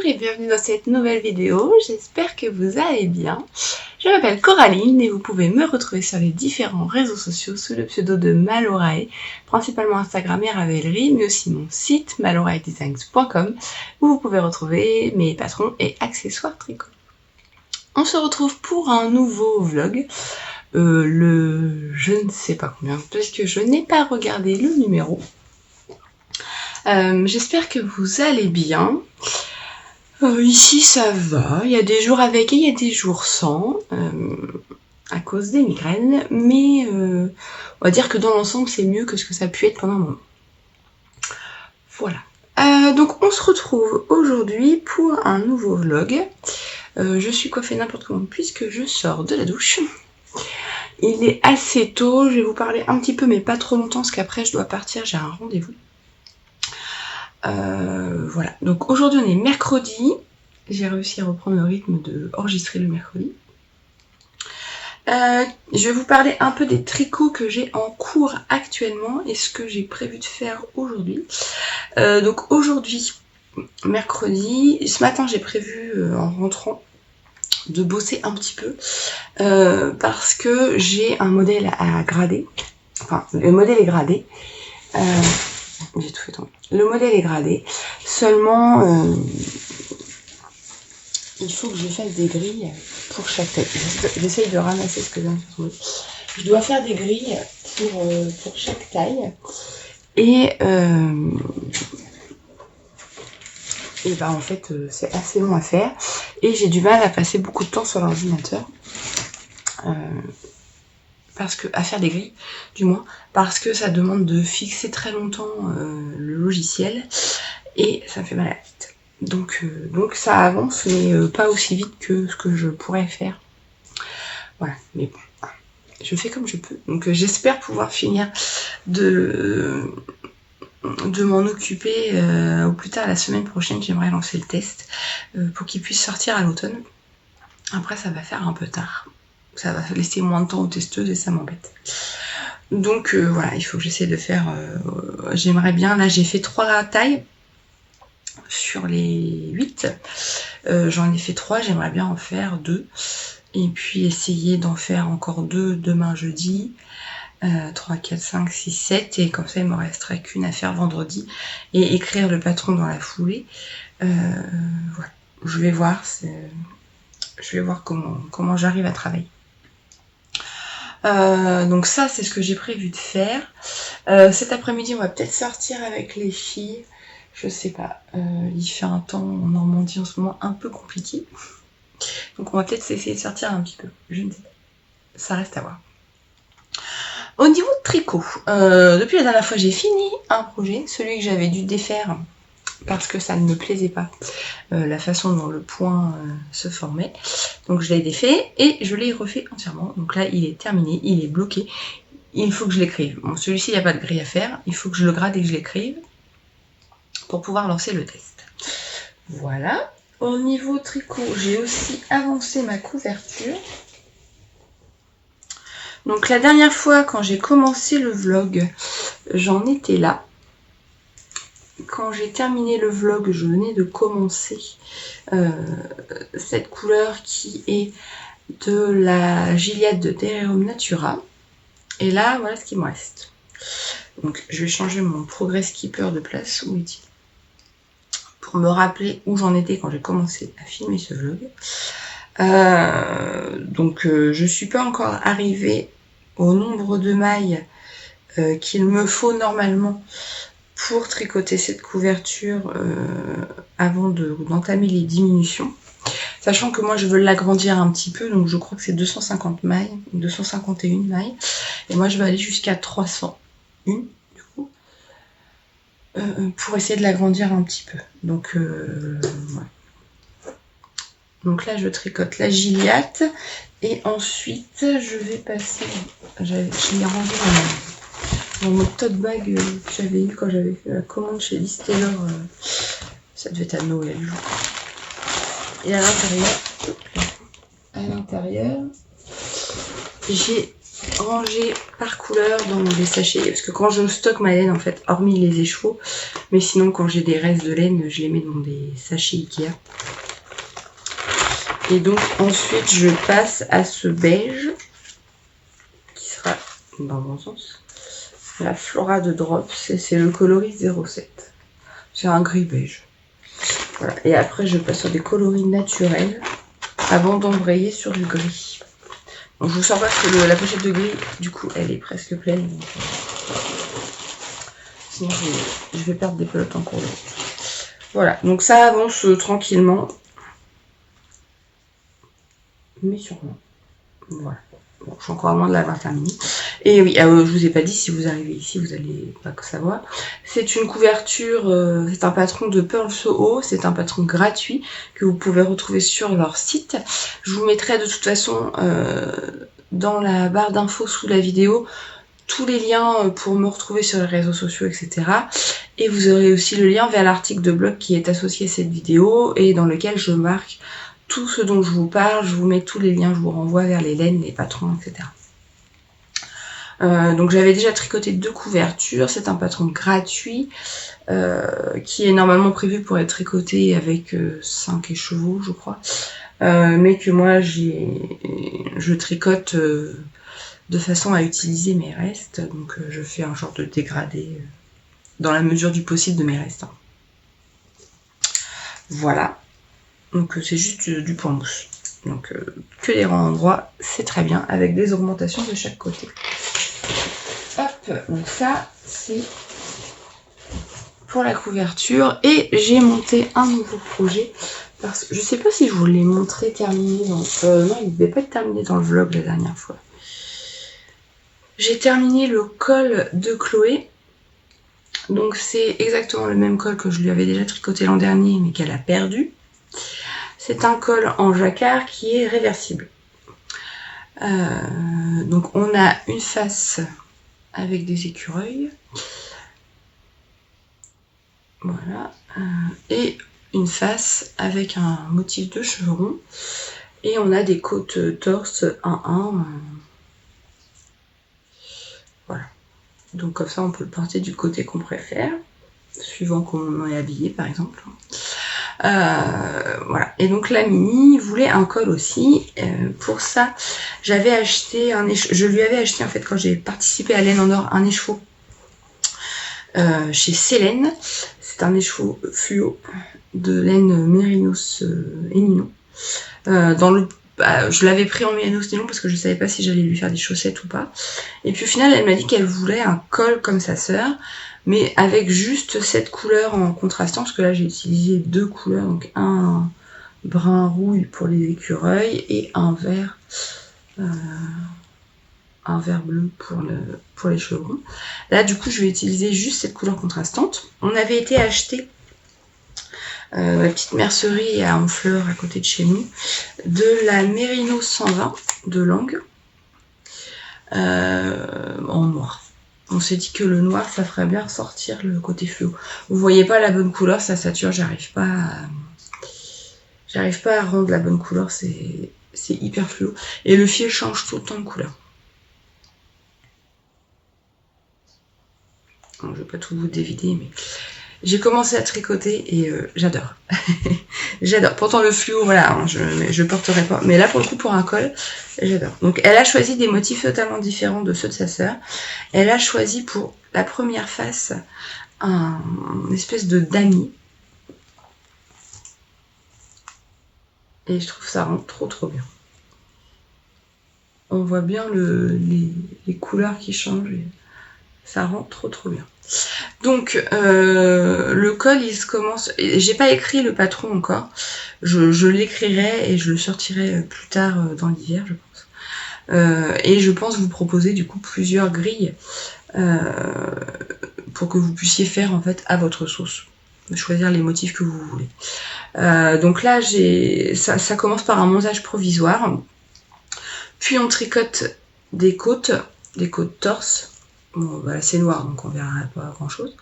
et bienvenue dans cette nouvelle vidéo, j'espère que vous allez bien. Je m'appelle Coraline et vous pouvez me retrouver sur les différents réseaux sociaux sous le pseudo de Malorae, principalement Instagram et Ravelry, mais aussi mon site maloraedesigns.com où vous pouvez retrouver mes patrons et accessoires tricot. On se retrouve pour un nouveau vlog, je ne sais pas combien, parce que je n'ai pas regardé le numéro. J'espère que vous allez bien. Ici ça va, il y a des jours avec et il y a des jours sans, à cause des migraines, mais on va dire que dans l'ensemble c'est mieux que ce que ça a pu être pendant un moment. Voilà. Donc on se retrouve aujourd'hui pour un nouveau vlog. Je suis coiffée n'importe comment puisque je sors de la douche. Il est assez tôt, je vais vous parler un petit peu mais pas trop longtemps parce qu'après je dois partir, j'ai un rendez-vous. Voilà, donc aujourd'hui on est mercredi, j'ai réussi à reprendre le rythme de enregistrer le mercredi. Je vais vous parler un peu des tricots que j'ai en cours actuellement et ce que j'ai prévu de faire aujourd'hui. Donc aujourd'hui, mercredi, ce matin j'ai prévu en rentrant de bosser un petit peu parce que j'ai un modèle à grader, enfin le modèle est gradé. J'ai tout fait tomber. Le modèle est gradé, seulement il faut que je fasse des grilles pour chaque taille. J'essaye de ramasser ce que je viens de faire tomber. Je dois faire des grilles pour chaque taille et bah en fait c'est assez long à faire et j'ai du mal à passer beaucoup de temps sur l'ordinateur. À faire des grilles, du moins, parce que ça demande de fixer très longtemps le logiciel et ça me fait mal à la tête. Donc ça avance, mais pas aussi vite que ce que je pourrais faire. Voilà, mais bon, je fais comme je peux. Donc j'espère pouvoir finir de m'en occuper au plus tard la semaine prochaine. J'aimerais lancer le test pour qu'il puisse sortir à l'automne. Après, ça va faire un peu tard. Ça va laisser moins de temps aux testeuses et ça m'embête. Donc voilà, il faut que j'essaie de faire... j'aimerais bien, là j'ai fait 3 tailles sur les 8. J'en ai fait 3, j'aimerais bien en faire 2. Et puis essayer d'en faire encore 2 demain jeudi. 3, 4, 5, 6, 7. Et comme ça il me resterait qu'une à faire vendredi. Et écrire le patron dans la foulée. Voilà, je vais voir comment j'arrive à travailler. Donc ça c'est ce que j'ai prévu de faire. Cet après-midi on va peut-être sortir avec les filles, je sais pas, il fait un temps en Normandie en ce moment un peu compliqué, donc on va peut-être essayer de sortir un petit peu, je ne sais pas, ça reste à voir. Au niveau de tricot, depuis la dernière fois j'ai fini un projet, celui que j'avais dû défaire parce que ça ne me plaisait pas la façon dont le point se formait. Donc je l'ai défait et je l'ai refait entièrement. Donc là il est terminé, il est bloqué. Il faut que je l'écrive. Bon, celui-ci il n'y a pas de grille à faire, il faut que je le grade et que je l'écrive pour pouvoir lancer le test. Voilà. Au niveau tricot, j'ai aussi avancé ma couverture. Donc la dernière fois quand j'ai commencé le vlog, j'en étais là. Quand j'ai terminé le vlog, je venais de commencer cette couleur qui est de la Gilliatt de Terreum Natura. Et là, voilà ce qu'il me reste. Donc, je vais changer mon Progress Keeper de place. Où est-il? Pour me rappeler où j'en étais quand j'ai commencé à filmer ce vlog. Donc, je suis pas encore arrivée au nombre de mailles qu'il me faut normalement pour tricoter cette couverture avant d'entamer les diminutions. Sachant que moi je veux l'agrandir un petit peu, donc je crois que c'est 250 mailles, 251 mailles. Et moi je vais aller jusqu'à 301 du coup, pour essayer de l'agrandir un petit peu. Donc voilà. Donc là je tricote la Gilliatt et ensuite je vais passer, je l'ai rangé dans mon tote bag que j'avais eu quand j'avais fait la commande chez Liz Taylor, ça devait être à Noël. Et à l'intérieur, j'ai rangé par couleur dans des sachets, parce que quand je stocke ma laine, en fait, hormis les échevaux, Mais sinon, quand j'ai des restes de laine, je les mets dans des sachets Ikea. Et donc ensuite, je passe à ce beige, qui sera dans le bon sens. La Flora de Drops, c'est le coloris 07. C'est un gris beige. Voilà. Et après, je passe sur des coloris naturels avant d'embrayer sur du gris. Donc, je vous sors pas parce que la pochette de gris, du coup, elle est presque pleine. Donc, sinon, je vais perdre des pelotes en cours de route. Voilà, donc ça avance tranquillement. Mais sûrement. Voilà. Bon, je suis encore loin de l'avoir terminé. Et oui, je vous ai pas dit, si vous arrivez ici, vous allez pas savoir. C'est une couverture, c'est un patron de Pearl Soho, c'est un patron gratuit que vous pouvez retrouver sur leur site. Je vous mettrai de toute façon dans la barre d'infos sous la vidéo tous les liens pour me retrouver sur les réseaux sociaux, etc. Et vous aurez aussi le lien vers l'article de blog qui est associé à cette vidéo et dans lequel je marque tout ce dont je vous parle, je vous mets tous les liens, je vous renvoie vers les laines, les patrons, etc. Donc j'avais déjà tricoté 2 couvertures, c'est un patron gratuit qui est normalement prévu pour être tricoté avec 5 écheveaux, je crois, mais que moi je tricote de façon à utiliser mes restes, donc je fais un genre de dégradé dans la mesure du possible de mes restes. Voilà. Donc c'est juste du point mousse. Donc que les rangs endroits, c'est très bien, avec des augmentations de chaque côté. Hop, donc ça c'est pour la couverture. Et j'ai monté un nouveau projet. Parce que je sais pas si je vous l'ai montré terminé dans... non, il ne devait pas être terminé dans le vlog la dernière fois. J'ai terminé le col de Chloé. Donc c'est exactement le même col que je lui avais déjà tricoté l'an dernier, mais qu'elle a perdu. C'est un col en jacquard qui est réversible. Donc on a une face avec des écureuils. Voilà. Et une face avec un motif de cheveux ronds. Et on a des côtes torse 1-1. Voilà. Donc comme ça on peut le porter du côté qu'on préfère, suivant comment on est habillé par exemple. Voilà. Et donc la Mini voulait un col aussi. Pour ça, j'avais acheté je lui avais acheté en fait quand j'ai participé à Laine en Or un écheveau chez Célène. C'est un écheveau fluo de laine Mérinos et Nylon. Je l'avais pris en Mérinos Nylon parce que je savais pas si j'allais lui faire des chaussettes ou pas. Et puis au final, elle m'a dit qu'elle voulait un col comme sa sœur, mais avec juste cette couleur en contrastant, parce que là j'ai utilisé 2 couleurs, donc un brun rouille pour les écureuils et un vert bleu pour les chevrons. Là du coup je vais utiliser juste cette couleur contrastante. On avait été acheter la petite mercerie à Honfleur à côté de chez nous, de la Mérinos 120 de Langue en noir. On s'est dit que le noir ça ferait bien ressortir le côté fluo. Vous voyez pas la bonne couleur, ça sature, j'arrive pas à rendre la bonne couleur, c'est hyper fluo. Et le fil change tout le temps de couleur. Donc, je vais pas tout vous dévider, mais j'ai commencé à tricoter et j'adore. J'adore. Pourtant le fluo, voilà, hein, je porterai pas. Mais là, pour le coup, pour un col, j'adore. Donc, elle a choisi des motifs totalement différents de ceux de sa sœur. Elle a choisi pour la première face un espèce de damier. Et je trouve ça rend trop bien. On voit bien les couleurs qui changent. Et ça rend trop bien. Donc le col il se commence, j'ai pas écrit le patron encore, je l'écrirai et je le sortirai plus tard dans l'hiver je pense. Et je pense vous proposer du coup plusieurs grilles pour que vous puissiez faire en fait à votre sauce, choisir les motifs que vous voulez. Donc là ça commence par un montage provisoire, puis on tricote des côtes torse. Bon, bah, c'est noir, donc on verra pas grand chose.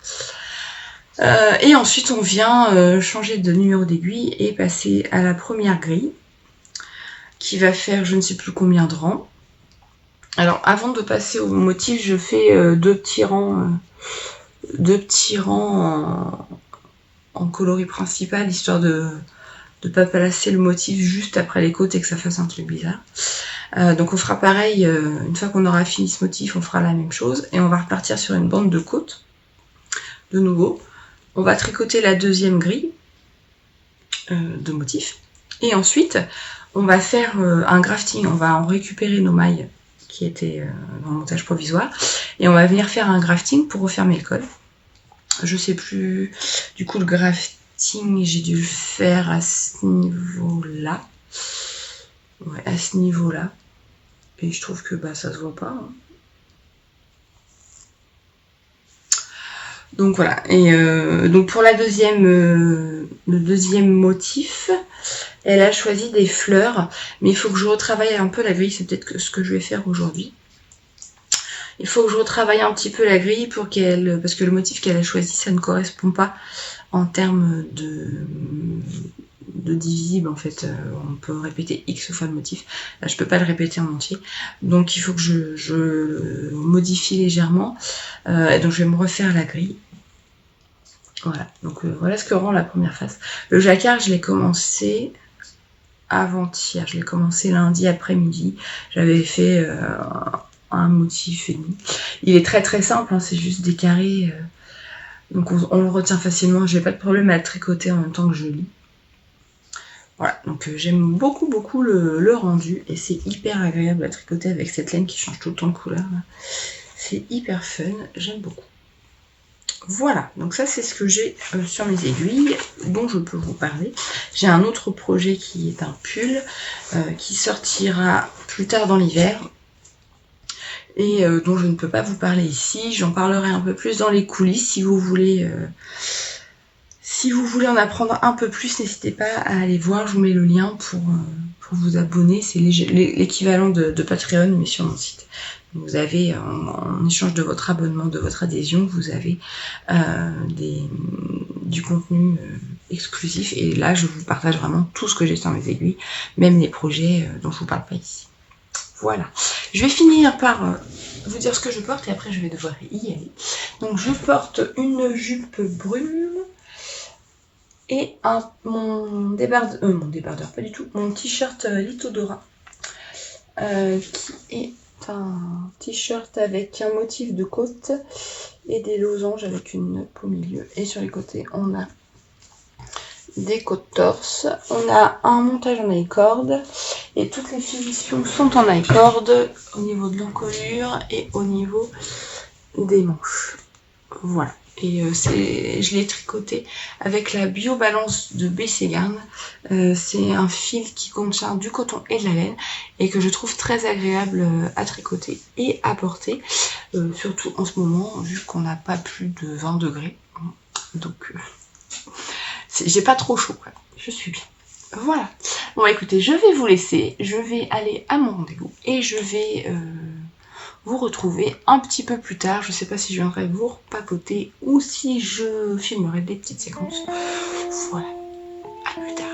Et ensuite, on vient changer de numéro d'aiguille et passer à la première grille, qui va faire je ne sais plus combien de rangs. Alors, avant de passer au motif, je fais 2 petits rangs deux petits rangs en coloris principal, histoire de ne pas placer le motif juste après les côtes et que ça fasse un truc bizarre. Donc on fera pareil, une fois qu'on aura fini ce motif, on fera la même chose, et on va repartir sur une bande de côte, de nouveau. On va tricoter la deuxième grille de motif, et ensuite on va faire un grafting, on va en récupérer nos mailles qui étaient dans le montage provisoire, et on va venir faire un grafting pour refermer le col. Je sais plus, du coup le grafting j'ai dû le faire à ce niveau-là. Ouais, à ce niveau-là. Et je trouve que bah ça se voit pas. Hein. Donc voilà. Et donc pour la le deuxième motif, elle a choisi des fleurs. Mais il faut que je retravaille un peu la grille. C'est peut-être ce que je vais faire aujourd'hui. Il faut que je retravaille un petit peu la grille pour qu'elle, parce que le motif qu'elle a choisi, ça ne correspond pas en termes de divisible. En fait, on peut répéter X fois le motif. Là, je peux pas le répéter en entier. Donc il faut que je modifie légèrement. Et donc je vais me refaire la grille. Voilà, donc voilà ce que rend la première face. Le jacquard, je l'ai commencé avant-hier. Je l'ai commencé lundi après-midi. J'avais fait un motif et demi. Il est très très simple, hein, c'est juste des carrés. Donc on le retient facilement. J'ai pas de problème à le tricoter en même temps que je lis. Voilà, donc j'aime beaucoup le rendu. Et c'est hyper agréable à tricoter avec cette laine qui change tout le temps de couleur. C'est hyper fun, j'aime beaucoup. Voilà, donc ça c'est ce que j'ai sur mes aiguilles dont je peux vous parler. J'ai un autre projet qui est un pull qui sortira plus tard dans l'hiver et dont je ne peux pas vous parler ici. J'en parlerai un peu plus dans les coulisses si vous voulez. Si vous voulez en apprendre un peu plus, n'hésitez pas à aller voir. Je vous mets le lien pour vous abonner. C'est l'équivalent de Patreon mais sur mon site. Vous avez, en échange de votre abonnement, de votre adhésion, vous avez du contenu exclusif. Et là, je vous partage vraiment tout ce que j'ai sur mes aiguilles, même les projets dont je vous parle pas ici. Voilà. Je vais finir par vous dire ce que je porte et après je vais devoir y aller. Donc je porte une jupe brune et mon débardeur, pas du tout, mon t-shirt Lithodora qui est un t-shirt avec un motif de côte et des losanges avec une nappe au milieu. Et sur les côtés, on a des côtes torse. On a un montage en I-cord et toutes les finitions sont en I-cord au niveau de l'encolure et au niveau des manches. Voilà. Et je l'ai tricoté avec la BioBalance de BC Garn. C'est un fil qui contient du coton et de la laine et que je trouve très agréable à tricoter et à porter, surtout en ce moment vu qu'on n'a pas plus de 20 degrés. Donc j'ai pas trop chaud, quoi. Je suis bien. Voilà. Bon écoutez, je vais vous laisser, je vais aller à mon rendez-vous et je vais vous retrouver un petit peu plus tard. Je sais pas si je viendrai vous papoter ou si je filmerai des petites séquences. Voilà. À plus tard.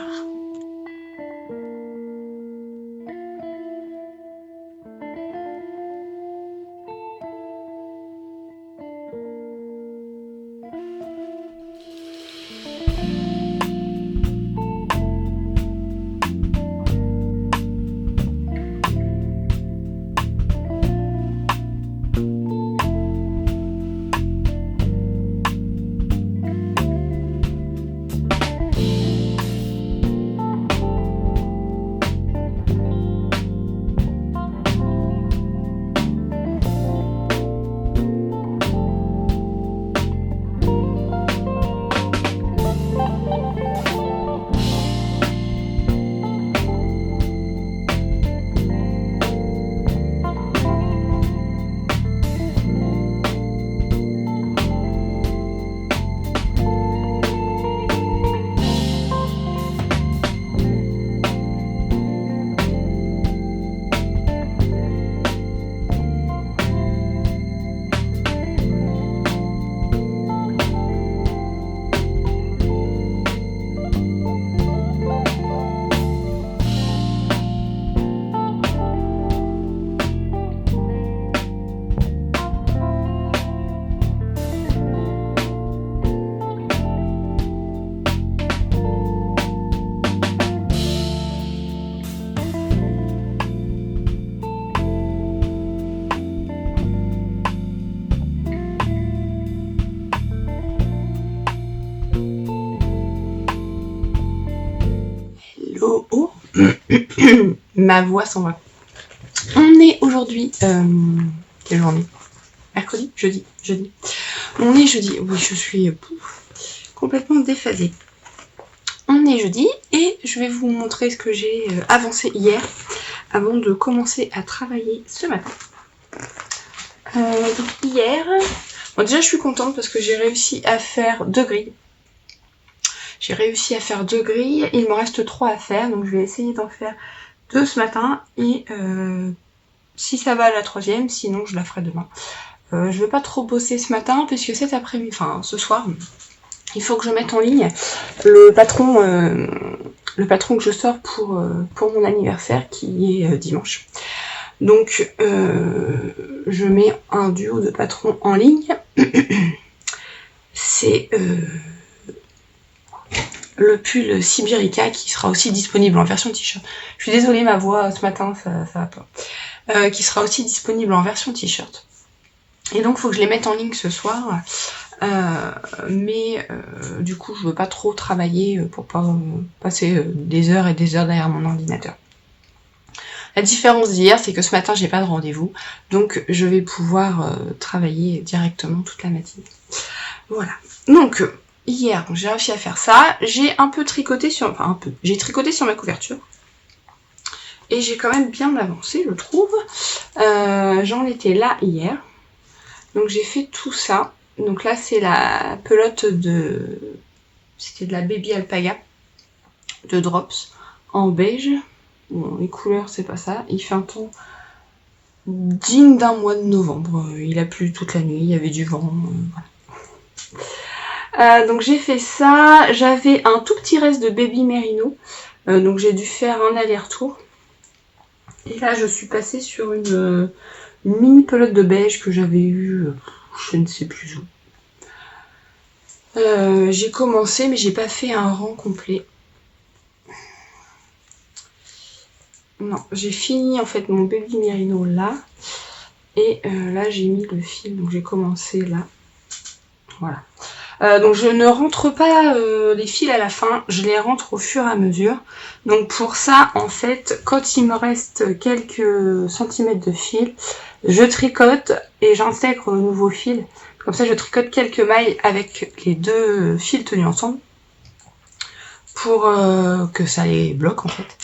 Oh oh. Ma voix s'en va. On est aujourd'hui... quelle journée? Mercredi? Jeudi? On est jeudi. Oui, je suis complètement déphasée. On est jeudi et je vais vous montrer ce que j'ai avancé hier avant de commencer à travailler ce matin. Donc hier... Bon, déjà je suis contente parce que j'ai réussi à faire 2 grilles. Il m'en reste 3 à faire, donc je vais essayer d'en faire 2 ce matin et si ça va la 3e, sinon je la ferai demain. Je vais pas trop bosser ce matin puisque cet après-midi, enfin ce soir, il faut que je mette en ligne le patron que je sors pour mon anniversaire qui est dimanche. Donc je mets un duo de patrons en ligne. C'est le pull Sibirica qui sera aussi disponible en version t-shirt. Je suis désolée, ma voix ce matin ça va pas. Qui sera aussi disponible en version t-shirt. Et donc faut que je les mette en ligne ce soir. Mais du coup je veux pas trop travailler pour pas passer des heures et des heures derrière mon ordinateur. La différence d'hier, c'est que ce matin, j'ai pas de rendez-vous, donc je vais pouvoir travailler directement toute la matinée. Voilà. Donc, hier, j'ai réussi à faire ça. J'ai un peu tricoté sur... J'ai tricoté sur ma couverture. Et j'ai quand même bien avancé, je trouve. J'en étais là hier. Donc, j'ai fait tout ça. Donc là, c'est la pelote de... C'était de la Baby Alpaga de Drops en beige. Bon, les couleurs, c'est pas ça. Il fait un temps digne d'un mois de novembre. Il a plu toute la nuit, il y avait du vent. Voilà. Donc j'ai fait ça. J'avais un tout petit reste de Baby Merino. Donc j'ai dû faire un aller-retour. Et là, je suis passée sur une mini pelote de beige que j'avais eue, je ne sais plus où. J'ai commencé, mais j'ai pas fait un rang complet. Non, j'ai fini en fait mon Baby Merino là. Et là j'ai mis le fil, donc j'ai commencé là. Voilà. Donc je ne rentre pas les fils à la fin, je les rentre au fur et à mesure. Donc pour ça, en fait, quand il me reste quelques centimètres de fil, je tricote et j'intègre le nouveau fil. Comme ça, je tricote quelques mailles avec les 2 fils tenus ensemble pour que ça les bloque en fait.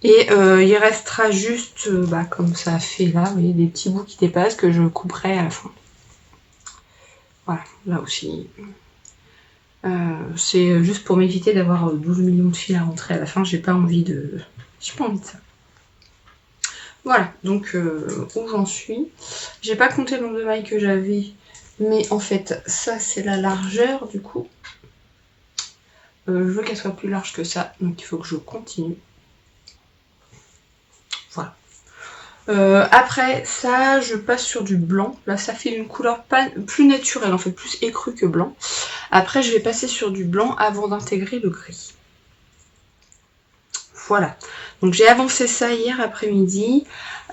Et il restera juste, comme ça fait là, vous voyez, des petits bouts qui dépassent que je couperai à la fin. Voilà, là aussi. C'est juste pour m'éviter d'avoir 12 millions de fils à rentrer à la fin. J'ai pas envie de ça. Voilà, donc où j'en suis. J'ai pas compté le nombre de mailles que j'avais, mais en fait, ça c'est la largeur du coup. Je veux qu'elle soit plus large que ça, donc il faut que je continue. Voilà. Après ça, je passe sur du blanc. Là, ça fait une couleur plus naturelle, en fait, plus écrue que blanc. Après, je vais passer sur du blanc avant d'intégrer le gris. Voilà. Donc, j'ai avancé ça hier après-midi.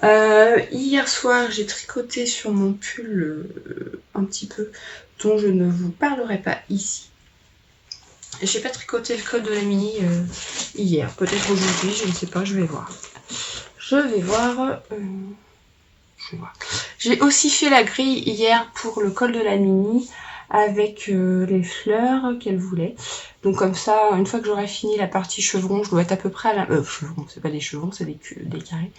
Hier soir, j'ai tricoté sur mon pull un petit peu, dont je ne vous parlerai pas ici. J'ai pas tricoté le col de la mini hier. Peut-être aujourd'hui, je ne sais pas, je vais voir. Je vais voir. J'ai aussi fait la grille hier pour le col de la mini avec les fleurs qu'elle voulait. Donc comme ça, une fois que j'aurai fini la partie chevron, je dois être à peu près à la... chevrons, c'est pas des chevrons, c'est des carrés.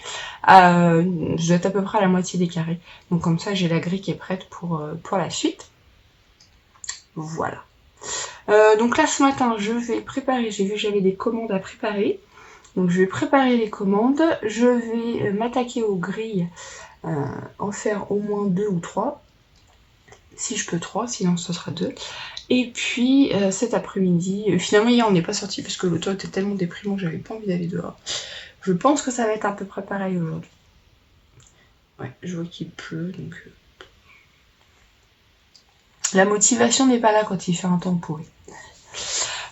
Je dois être à peu près à la moitié des carrés. Donc comme ça, j'ai la grille qui est prête pour la suite. Voilà. Donc là, ce matin, je vais préparer. J'ai vu que j'avais des commandes à préparer. Donc je vais préparer les commandes. Je vais m'attaquer aux grilles. En faire au moins 2 ou 3. Si je peux 3, sinon ce sera 2. Et puis cet après-midi, finalement hier on n'est pas sorti parce que le temps était tellement déprimant que j'avais pas envie d'aller dehors. Je pense que ça va être à peu près pareil aujourd'hui. Ouais, je vois qu'il pleut donc... La motivation n'est pas là quand il fait un temps pourri.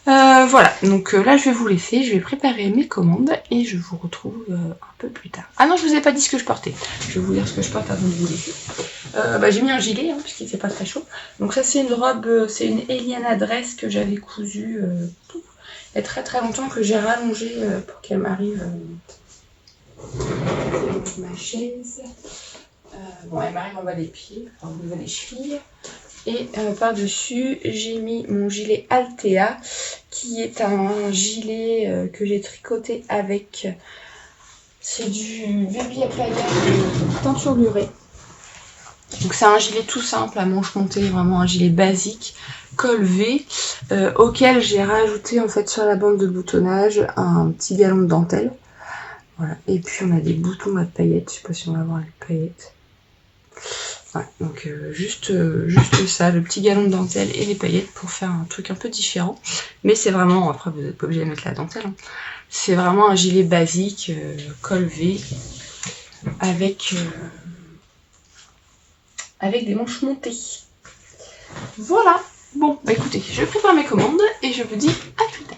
Voilà, donc là je vais vous laisser, je vais préparer mes commandes et je vous retrouve un peu plus tard. Ah non, je vous ai pas dit ce que je portais. Je vais vous dire ce que je porte avant de vous laisser. J'ai mis un gilet puisqu'il fait pas très chaud. Donc ça c'est une robe, c'est une Eliana Dress que j'avais cousue il y a très très longtemps que j'ai rallongé pour qu'elle m'arrive ma chaise. Bon, elle m'arrive en bas des pieds, enfin au niveau des chevilles. Et par-dessus, j'ai mis mon gilet Altea, qui est un gilet que j'ai tricoté avec... C'est du Baby Applier de teinture lurée. Donc c'est un gilet tout simple à manches montées, vraiment un gilet basique, col V, auquel j'ai rajouté en fait sur la bande de boutonnage un petit galon de dentelle. Voilà. Et puis on a des boutons à paillettes, je sais pas si on va voir les paillettes. Ouais, donc juste ça, le petit galon de dentelle et les paillettes pour faire un truc un peu différent. Mais c'est vraiment, après vous n'êtes pas obligé de mettre la dentelle, hein. C'est vraiment un gilet basique, col V, avec des manches montées. Voilà. Bon, bah écoutez, je prépare mes commandes et je vous dis à plus tard.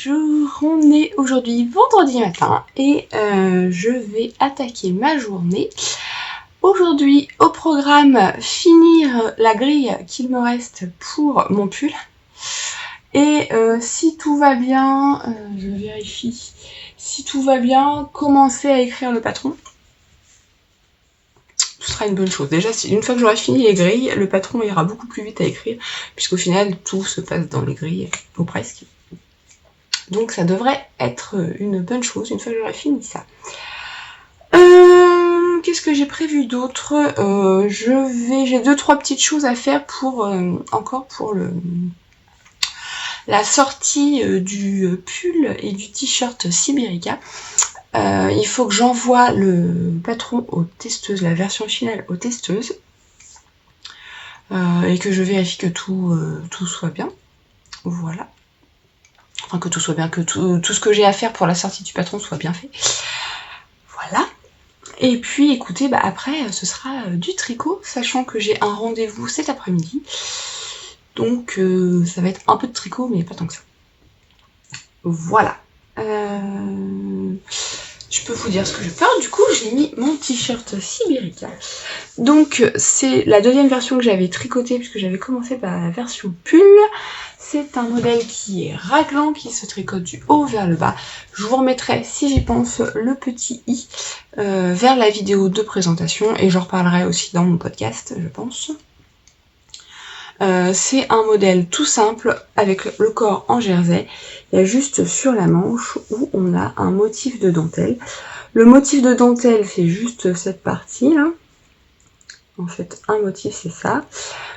Bonjour, on est aujourd'hui vendredi matin et je vais attaquer ma journée. Aujourd'hui au programme, finir la grille qu'il me reste pour mon pull. Et si tout va bien, je vérifie, si tout va bien, commencer à écrire le patron. Ce sera une bonne chose. Déjà, une fois que j'aurai fini les grilles, le patron ira beaucoup plus vite à écrire, puisqu'au final, tout se passe dans les grilles, ou presque. Donc ça devrait être une bonne chose une fois que j'aurai fini ça. Qu'est-ce que j'ai prévu d'autre? J'ai 2-3 petites choses à faire pour encore pour la sortie du pull et du t-shirt Siberica. Il faut que j'envoie le patron aux testeuses, la version finale aux testeuses, et que je vérifie que tout soit bien. Voilà. Enfin, que tout soit bien, que tout ce que j'ai à faire pour la sortie du patron soit bien fait. Voilà. Et puis, écoutez, bah après, ce sera du tricot, sachant que j'ai un rendez-vous cet après-midi. Donc, ça va être un peu de tricot, mais pas tant que ça. Voilà. Je peux vous dire ce que je porte. Du coup, j'ai mis mon t-shirt Siberica. Donc, c'est la deuxième version que j'avais tricotée, puisque j'avais commencé par la version pull. C'est un modèle qui est raglant, qui se tricote du haut vers le bas. Je vous remettrai, si j'y pense, le petit i vers la vidéo de présentation et j'en reparlerai aussi dans mon podcast, je pense. C'est un modèle tout simple avec le corps en jersey. Il y a juste sur la manche où on a un motif de dentelle. Le motif de dentelle, c'est juste cette partie là. En fait, un motif, c'est ça,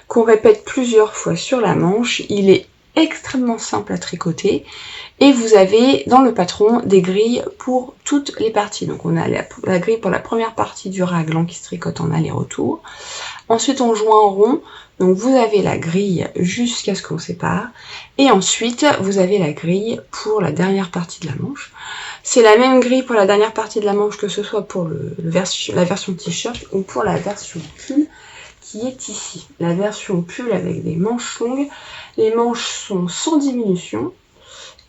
qu'on répète plusieurs fois sur la manche. Il est extrêmement simple à tricoter et vous avez dans le patron des grilles pour toutes les parties. Donc on a la grille pour la première partie du raglan qui se tricote en aller-retour. Ensuite on joint en rond, donc vous avez la grille jusqu'à ce qu'on sépare et ensuite vous avez la grille pour la dernière partie de la manche. C'est la même grille pour la dernière partie de la manche que ce soit pour la version t-shirt ou pour la version pull qui est ici. La version pull avec des manches longues, les manches sont sans diminution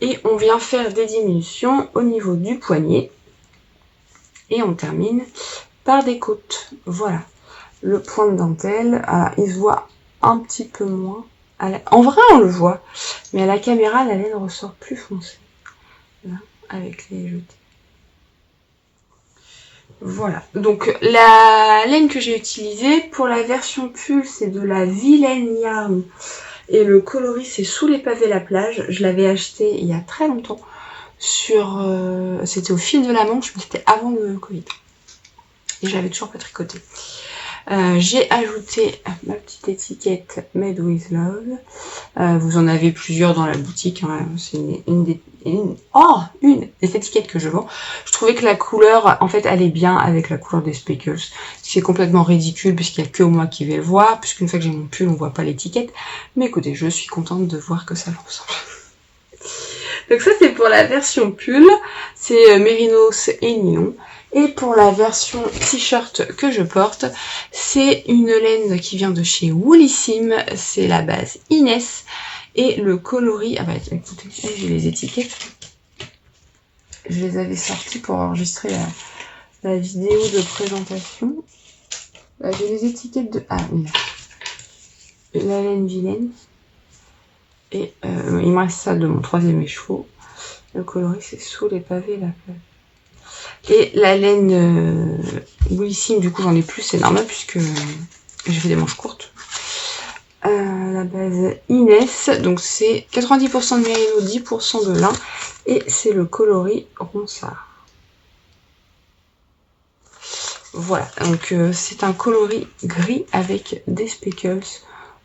et on vient faire des diminutions au niveau du poignet et on termine par des côtes. Voilà, le point de dentelle, il se voit un petit peu moins. En vrai on le voit, mais à la caméra la laine ressort plus foncée. Là, avec les jetés. Voilà, donc la laine que j'ai utilisée pour la version pull, c'est de la Vilaine Yarn et le coloris c'est Sous les pavés la plage. Je l'avais acheté il y a très longtemps c'était au fil de la Manche, mais c'était avant le Covid et j'avais toujours pas tricoté. J'ai ajouté ma petite étiquette Made with Love. Vous en avez plusieurs dans la boutique, hein. C'est une des étiquettes que je vends. Je trouvais que la couleur, en fait, allait bien avec la couleur des speckles. C'est complètement ridicule puisqu'il n'y a que moi qui vais le voir, puisqu'une fois que j'ai mon pull, on voit pas l'étiquette. Mais écoutez, je suis contente de voir que ça ressemble. Donc ça, c'est pour la version pull. C'est mérinos et nylon. Et pour la version t-shirt que je porte, c'est une laine qui vient de chez Woolissime. C'est la base Inès. Et le coloris... Ah bah écoutez, j'ai les étiquettes. Je les avais sorties pour enregistrer la vidéo de présentation. J'ai les étiquettes de... Ah oui. La laine vilaine. Et il me reste ça de mon 3e écheveau. Le coloris, c'est Sous les pavés la plage. Et la laine Woolissime, du coup j'en ai plus, c'est normal puisque j'ai fait des manches courtes. La base Inès, donc c'est 90% de mérino, 10% de lin et c'est le coloris ronsard. Voilà, donc c'est un coloris gris avec des speckles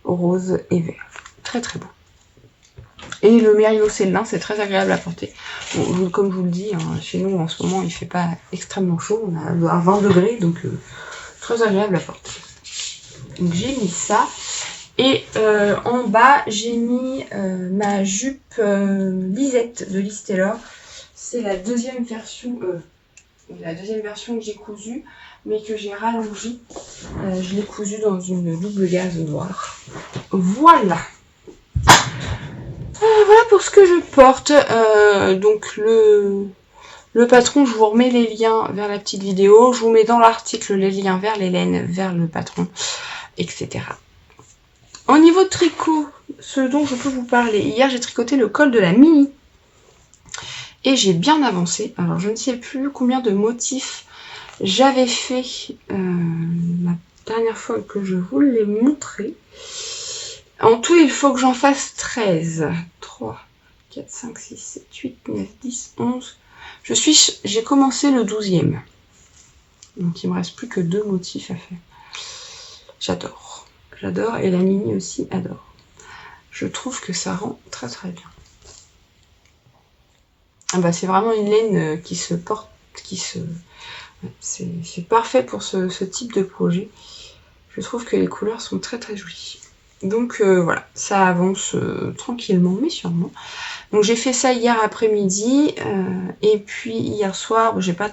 rose et vert. Très très beau. Et le mérino c'est le lin, c'est très agréable à porter. Bon, comme je vous le dis, hein, chez nous en ce moment il fait pas extrêmement chaud, on a à 20 degrés, donc très agréable à porter. Donc j'ai mis ça. Et en bas j'ai mis ma jupe Lisette de Liz Taylor. C'est la deuxième version que j'ai cousue, mais que j'ai rallongée. Je l'ai cousue dans une double gaze noire. Voilà. Voilà pour ce que je porte. Donc le patron, je vous remets les liens vers la petite vidéo. Je vous mets dans l'article les liens vers les laines, vers le patron, etc. Au niveau de tricot, ce dont je peux vous parler. Hier, j'ai tricoté le col de la Mini. Et j'ai bien avancé. Alors, je ne sais plus combien de motifs j'avais fait la dernière fois que je vous l'ai montré. En tout, il faut que j'en fasse 13. 3, 4, 5, 6, 7, 8, 9, 10, 11. J'ai commencé le 12e. Donc, il me reste plus que 2 motifs à faire. J'adore. J'adore. Et la Mini aussi adore. Je trouve que ça rend très très bien. Ah bah, c'est vraiment une laine qui se porte, c'est parfait pour ce type de projet. Je trouve que les couleurs sont très très jolies. Donc voilà, ça avance tranquillement mais sûrement. Donc j'ai fait ça hier après-midi et puis hier soir, j'ai pas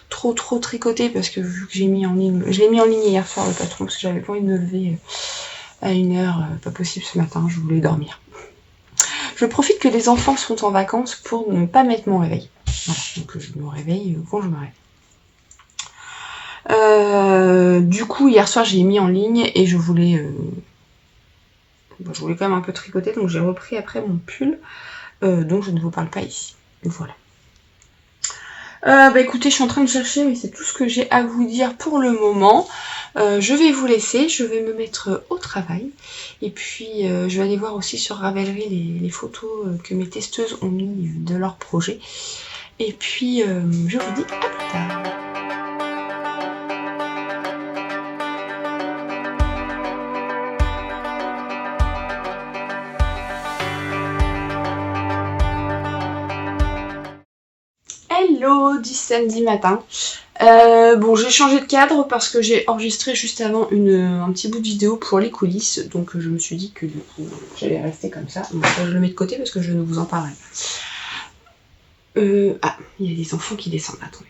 trop tricoté parce que vu que j'ai mis en ligne, je l'ai mis en ligne hier soir le patron parce que j'avais pas envie de me lever à 1h, pas possible ce matin, je voulais dormir. Je profite que les enfants sont en vacances pour ne pas mettre mon réveil. Voilà, donc je me réveille quand je me réveille. Du coup, hier soir, j'ai mis en ligne et je voulais bon, je voulais quand même un peu tricoter, donc j'ai repris après mon pull, dont je ne vous parle pas ici. Voilà. Bah écoutez, je suis en train de chercher, mais c'est tout ce que j'ai à vous dire pour le moment. Je vais vous laisser, je vais me mettre au travail. Et puis je vais aller voir aussi sur Ravelry les photos que mes testeuses ont mis de leur projet. Et puis je vous dis à plus tard. Hello, du samedi matin. Bon, j'ai changé de cadre parce que j'ai enregistré juste avant un petit bout de vidéo pour les coulisses, donc je me suis dit que du coup j'allais rester comme ça. Donc je le mets de côté parce que je ne vous en parlerai pas. Ah, il y a des enfants qui descendent, attendez.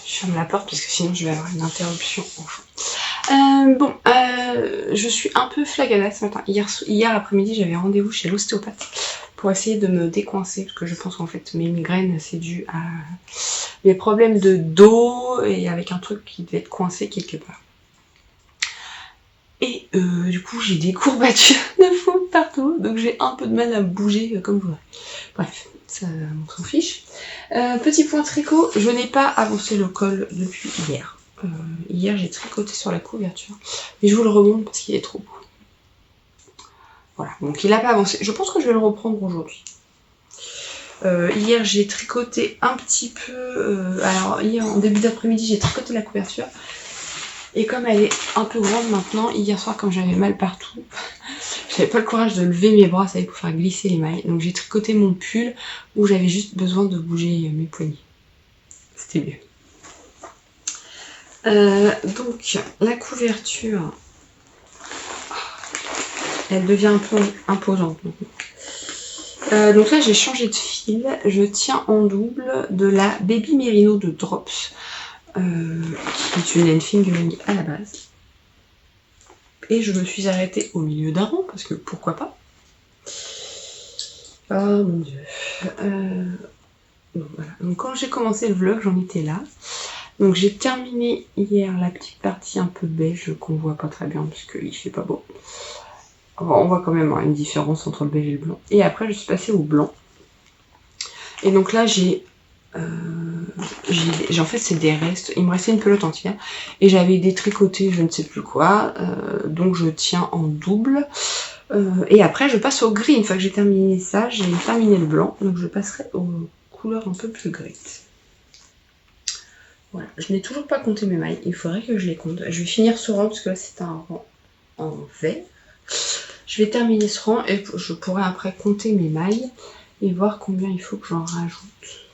Je ferme la porte parce que sinon je vais avoir une interruption enfant. Bon, je suis un peu flagada ce matin. Hier après-midi, j'avais rendez-vous chez l'ostéopathe pour essayer de me décoincer, parce que je pense qu'en fait mes migraines c'est dû à mes problèmes de dos et avec un truc qui devait être coincé quelque part. Et du coup j'ai des courbatures de fou partout, donc j'ai un peu de mal à bouger comme vous. Bref, ça on s'en fiche. Petit point tricot, je n'ai pas avancé le col depuis hier. Hier j'ai tricoté sur la couverture, mais je vous le remonte parce qu'il est trop beau. Voilà, donc il n'a pas avancé. Je pense que je vais le reprendre aujourd'hui. Hier j'ai tricoté un petit peu, alors hier en début d'après-midi j'ai tricoté la couverture. Et comme elle est un peu grande maintenant, hier soir comme j'avais mal partout, j'avais pas le courage de lever mes bras, ça allait pour faire glisser les mailles. Donc j'ai tricoté mon pull où j'avais juste besoin de bouger mes poignets. C'était mieux. Donc la couverture, elle devient un peu imposante maintenant. Donc là j'ai changé de fil, je tiens en double de la Baby Merino de Drops, qui est une end fingering à la base. Et je me suis arrêtée au milieu d'un rang, parce que pourquoi pas. Oh mon dieu. Donc, voilà. Donc quand j'ai commencé le vlog, j'en étais là. Donc j'ai terminé hier la petite partie un peu beige qu'on voit pas très bien, parce qu'il fait pas beau. On voit quand même une différence entre le beige et le blanc. Et après je suis passée au blanc. Et donc là j'ai en fait c'est des restes, il me restait une pelote entière et j'avais détricoté je ne sais plus quoi, donc je tiens en double et après je passe au gris. Une fois que j'ai terminé ça, j'ai terminé le blanc, donc je passerai aux couleurs un peu plus grises. Voilà, je n'ai toujours pas compté mes mailles, il faudrait que je les compte. Je vais finir ce rang parce que là c'est un rang en vert. Je vais terminer ce rang et je pourrai après compter mes mailles et voir combien il faut que j'en rajoute.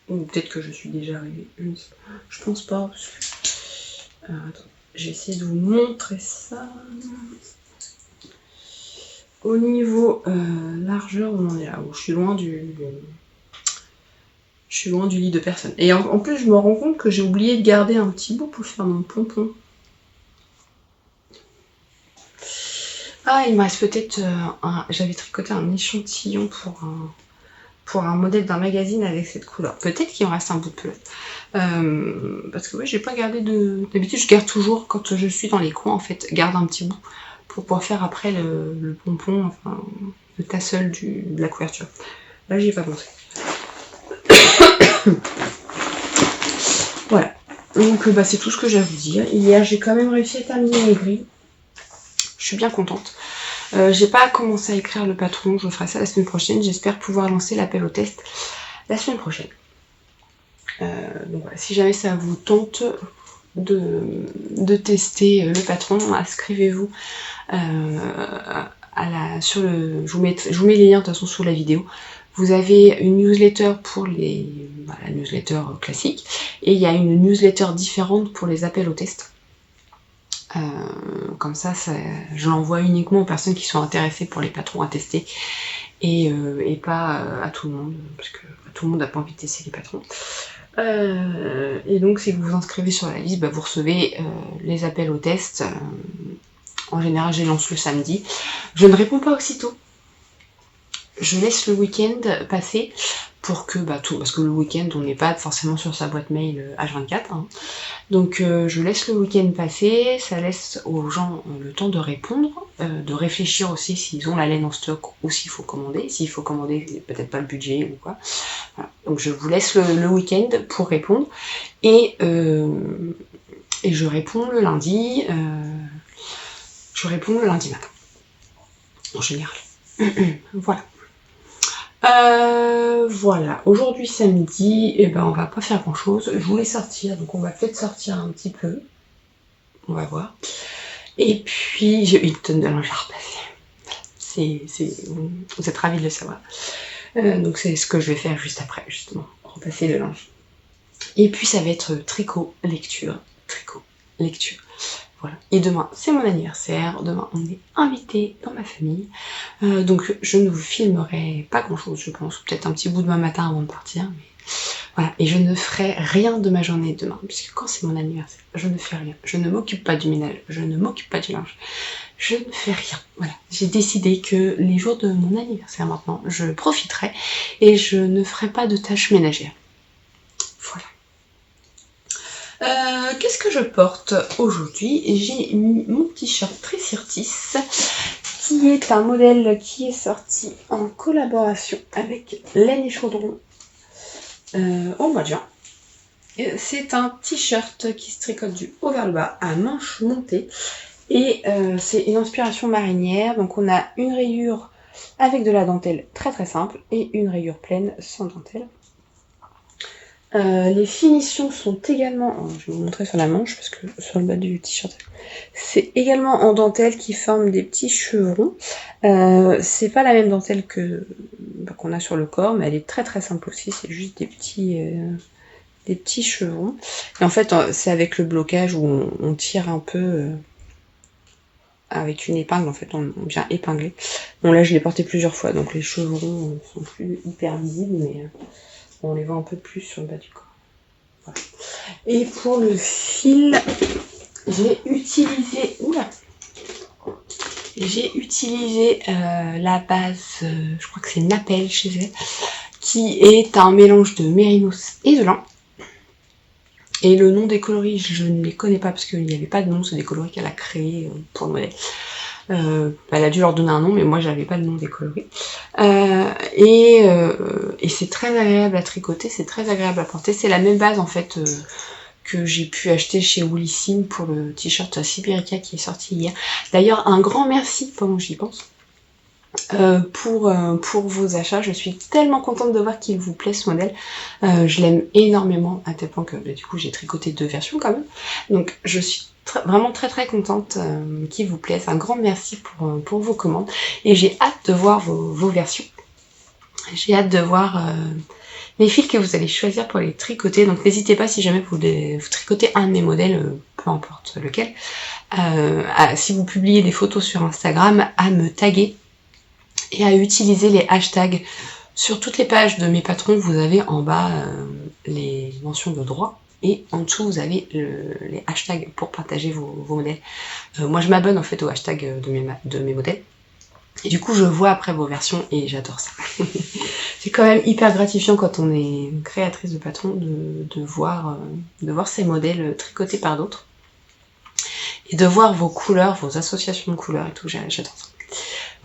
Ou peut-être que je suis déjà arrivée. Je pense pas. Parce que... attends, j'ai essayé de vous montrer ça. Au niveau largeur, on en est là. Je suis loin du. Je suis loin du lit de personne. Et en plus, je me rends compte que j'ai oublié de garder un petit bout pour faire mon pompon. Ah, il me reste peut-être j'avais tricoté un échantillon pour un modèle d'un magazine avec cette couleur. Peut-être qu'il me reste un bout de pelote. Parce que oui, j'ai pas gardé de... D'habitude, je garde toujours, quand je suis dans les coins, en fait, garde un petit bout pour pouvoir faire après le pompon, enfin, le tassel de la couverture. Là, j'y ai pas pensé. Voilà. Donc, bah, c'est tout ce que j'ai à vous dire. Hier, j'ai quand même réussi à terminer les grilles. Je suis bien contente. J'ai pas commencé à écrire le patron, je ferai ça la semaine prochaine. J'espère pouvoir lancer l'appel au test la semaine prochaine. Donc voilà, si jamais ça vous tente de tester le patron, inscrivez-vous je vous mets les liens de toute façon sous la vidéo. Vous avez une newsletter pour la newsletter classique et il y a une newsletter différente pour les appels au test. Comme ça, je l'envoie uniquement aux personnes qui sont intéressées pour les patrons à tester et pas à tout le monde, parce que tout le monde n'a pas envie de tester les patrons. Et donc si vous vous inscrivez sur la liste, bah, vous recevez les appels au test. En général, je les lance le samedi. Je ne réponds pas aussitôt. Je laisse le week-end passer pour que parce que le week-end on n'est pas forcément sur sa boîte mail H24 hein. Donc je laisse le week-end passer, ça laisse aux gens le temps de répondre de réfléchir aussi s'ils ont la laine en stock ou s'il faut commander. S'il faut commander, peut-être pas le budget ou quoi. Voilà. Donc je vous laisse le week-end pour répondre. Et je réponds le lundi. Je réponds le lundi matin. En général. Voilà. Voilà. Aujourd'hui samedi, on va pas faire grand chose. Je voulais sortir, donc on va peut-être sortir un petit peu. On va voir. Et puis j'ai une tonne de linge à repasser. Vous êtes ravis de le savoir. Donc c'est ce que je vais faire juste après, justement. Repasser le linge. Et puis ça va être tricot, lecture. Tricot, lecture. Voilà. Et demain, c'est mon anniversaire. Demain, on est invités dans ma famille. Donc, je ne vous filmerai pas grand-chose, je pense. Peut-être un petit bout demain matin avant de partir. Mais voilà. Et je ne ferai rien de ma journée demain. Puisque quand c'est mon anniversaire, je ne fais rien. Je ne m'occupe pas du ménage. Je ne m'occupe pas du linge. Je ne fais rien. Voilà. J'ai décidé que les jours de mon anniversaire, maintenant, je profiterai. Et je ne ferai pas de tâches ménagères. Qu'est-ce que je porte aujourd'hui? J'ai mis mon t-shirt Tracy Ortiz, qui est un modèle qui est sorti en collaboration avec Laine et Chaudron au mois de juin. C'est un t-shirt qui se tricote du haut vers le bas à manches montées et c'est une inspiration marinière. Donc on a une rayure avec de la dentelle très très simple et une rayure pleine sans dentelle. Les finitions sont également, je vais vous montrer sur la manche parce que sur le bas du t-shirt, c'est également en dentelle qui forme des petits chevrons. C'est pas la même dentelle que qu'on a sur le corps, mais elle est très très simple aussi. C'est juste des petits chevrons. Et en fait, c'est avec le blocage où on tire un peu avec une épingle. En fait, on vient épingler. Bon là, je l'ai porté plusieurs fois, donc les chevrons sont plus hyper visibles, mais on les voit un peu plus sur le bas du corps. Voilà. Et pour le fil, j'ai utilisé la base, je crois que c'est Napel chez elle, qui est un mélange de mérinos et de lin. Et le nom des coloris, je ne les connais pas parce qu'il n'y avait pas de nom, c'est des coloris qu'elle a créés pour le modèle. Elle a dû leur donner un nom, mais moi j'avais pas le nom des coloris. Et c'est très agréable à tricoter, c'est très agréable à porter. C'est la même base en fait que j'ai pu acheter chez Woolissime pour le t-shirt Siberica qui est sorti hier. D'ailleurs, un grand merci pendant que j'y pense. Pour vos achats, je suis tellement contente de voir qu'il vous plaît ce modèle. Je l'aime énormément à tel point que du coup j'ai tricoté 2 versions quand même. Donc je suis vraiment très très contente qu'il vous plaise. Un grand merci pour vos commandes et j'ai hâte de voir vos versions. J'ai hâte de voir les fils que vous allez choisir pour les tricoter. Donc n'hésitez pas, si jamais vous tricotez un de mes modèles, peu importe lequel, si vous publiez des photos sur Instagram, à me taguer et à utiliser les hashtags. Sur toutes les pages de mes patrons, vous avez en bas les mentions de droit et en dessous vous avez les hashtags pour partager vos modèles. Moi je m'abonne en fait aux hashtags de mes modèles et du coup je vois après vos versions et j'adore ça. C'est quand même hyper gratifiant quand on est créatrice de patron de voir ces modèles tricotés par d'autres et de voir vos couleurs, vos associations de couleurs et tout, j'adore ça.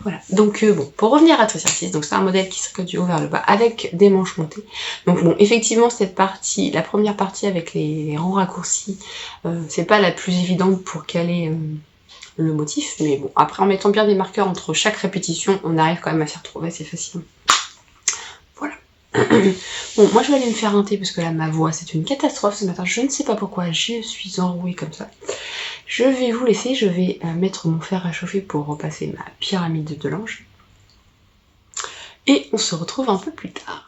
Voilà, donc bon, pour revenir à Tracy Ortiz, donc c'est un modèle qui se tricote du haut vers le bas avec des manches montées. Donc bon, effectivement cette partie, la première partie avec les rangs raccourcis, c'est pas la plus évidente pour caler le motif, mais bon, après en mettant bien des marqueurs entre chaque répétition, on arrive quand même à s'y retrouver assez facilement. Voilà. Bon, moi je vais aller me faire un thé parce que là ma voix c'est une catastrophe ce matin, je ne sais pas pourquoi je suis enrouée comme ça. Je vais vous laisser, je vais mettre mon fer à chauffer pour repasser ma pyramide de linge. Et on se retrouve un peu plus tard.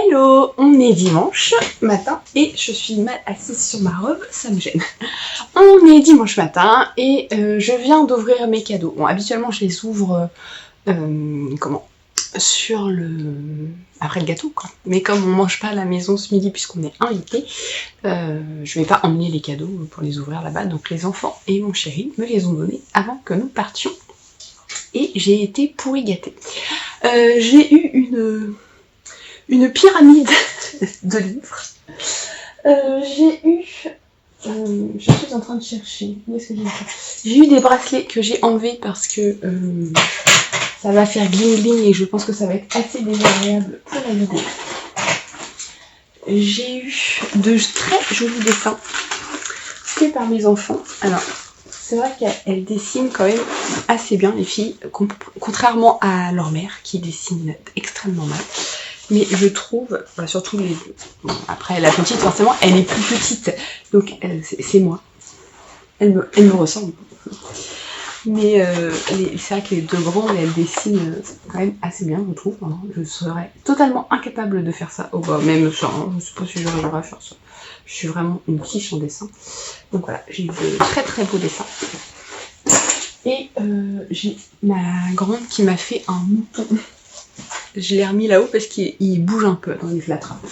Hello, on est dimanche matin et je suis mal assise sur ma robe, ça me gêne. On est dimanche matin et je viens d'ouvrir mes cadeaux. Bon, habituellement je les ouvre sur après le gâteau quoi. Mais comme on mange pas à la maison ce midi puisqu'on est invité, je vais pas emmener les cadeaux pour les ouvrir là-bas. Donc les enfants et mon chéri me les ont donnés avant que nous partions. Et j'ai été pourri gâtée. J'ai eu une pyramide de livres. J'ai eu... je suis en train de chercher. Où est-ce que j'ai eu des bracelets que j'ai enlevés parce que ça va faire gling gling et je pense que ça va être assez désagréable pour la vidéo. J'ai eu de très jolis dessins faits par mes enfants. Alors, c'est vrai qu'elles dessinent quand même assez bien, les filles, contrairement à leur mère qui dessine extrêmement mal. Mais je trouve, surtout les deux. Bon, après, la petite, forcément, elle est plus petite. Donc, c'est moi. Elle me ressemble. Mais c'est vrai que les deux grandes, elles dessinent quand même assez bien, je trouve. Hein. Je serais totalement incapable de faire ça. Oh bah, même ça, hein. Je sais pas si j'arriverai à faire ça. Je suis vraiment une quiche en dessin. Donc voilà, j'ai eu de très très beaux dessins. Et j'ai ma grande qui m'a fait un mouton. Je l'ai remis là-haut parce qu'il bouge un peu, donc je l'attrape.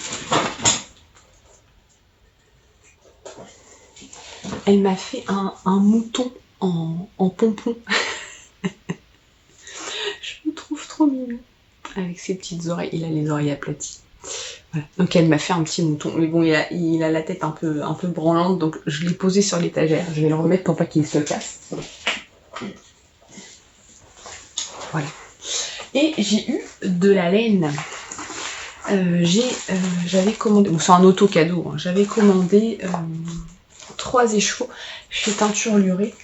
Elle m'a fait un mouton en pompon. Je le trouve trop mignon. Avec ses petites oreilles, il a les oreilles aplaties. Voilà. Donc elle m'a fait un petit mouton. Mais bon, il a la tête un peu branlante, donc je l'ai posé sur l'étagère. Je vais le remettre pour pas qu'il se casse. Voilà. Et j'ai eu de la laine. J'avais commandé, bon, c'est un auto-cadeau, hein, j'avais commandé 3 écheveaux chez Teinture Lurée